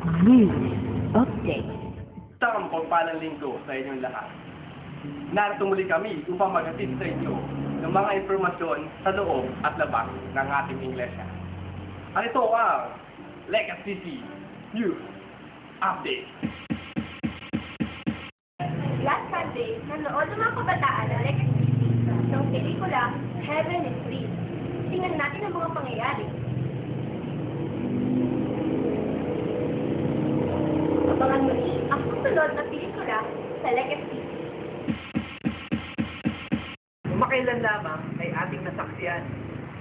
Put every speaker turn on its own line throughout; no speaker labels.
News Update.
Isang pagpalang linggo sa inyong lahat. Narito muli kami upang maghatid sa inyo ng mga impormasyon sa loob at labas ng ating iglesia. At ito ang Legacy News Update.
Last Sunday, nanood ng mga kabataan ng Legacy ng pelikula Heaven is Real. Tingnan natin ang mga pangyayari. Abangan muli ang susunod na pelikula sa Legacy.
Makailan lamang ay ating nasaksiyan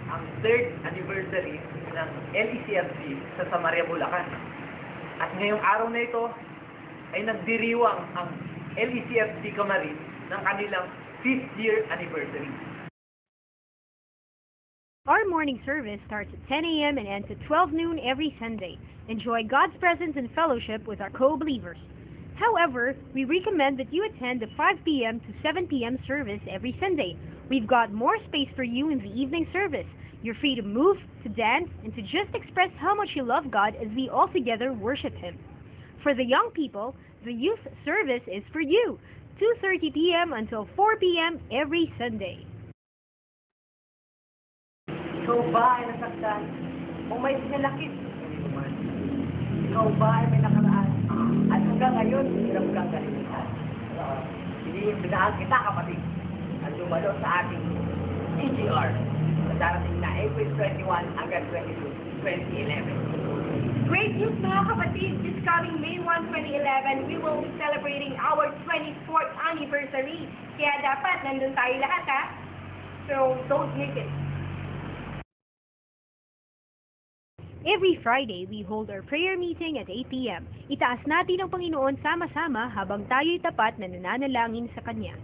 ang 3rd anniversary ng LECFC sa Samaria, Bulacan. At ngayong araw na ito ay nagdiriwang ang LECFC Camarines ng kanilang 5th year anniversary.
Our morning service starts at 10 a.m. and ends at 12 noon every Sunday. Enjoy God's presence and fellowship with our co-believers. However, we recommend that you attend the 5 p.m. to 7 p.m. service every Sunday. We've got more space for you in the evening service. You're free to move, to dance, and to just express how much you love God as we all together worship Him. For the young people, the youth service is for you, 2:30 p.m. until 4 p.m. every Sunday.
Ikaw ba ay nasaktan o may sinalakit? Ikaw ba ay may nakaraan at hanggang ngayon hirap kang kalimitan? Iniimbitahan kita, kapatid, at dumalo sa ating CGR sa darating na April 21 hanggang 22, 2011.
Great news mga kapatid! This coming May 1, 2011, we will be celebrating our 24th anniversary. Kaya dapat nandun tayo lahat, ha? So, don't miss it.
Every Friday, we hold our prayer meeting at 8 p.m. Itaas natin ang Panginoon sama-sama habang tayo'y tapat na nananalangin sa Kanya.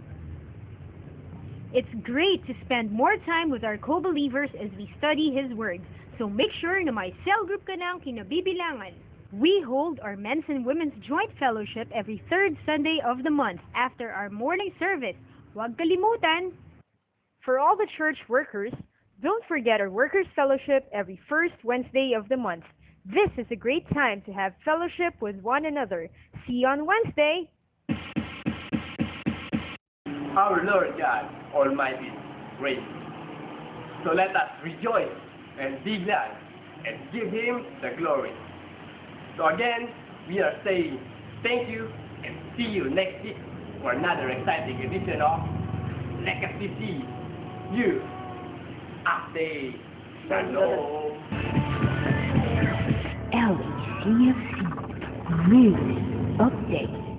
It's great to spend more time with our co-believers as we study His Word. So make sure na may cell group ka ng kinabibilangan. We hold our men's and women's joint fellowship every 3rd Sunday of the month after our morning service. Huwag kalimutan! For all the church workers, don't forget our Workers' Fellowship every first Wednesday of the month. This is a great time to have fellowship with one another. See you on Wednesday!
Our Lord God Almighty reigns. So let us rejoice and be glad and give Him the glory. So again, we are saying thank you and see you next week for another exciting edition of Legacy News Update. Shalom.
LECFC News Update.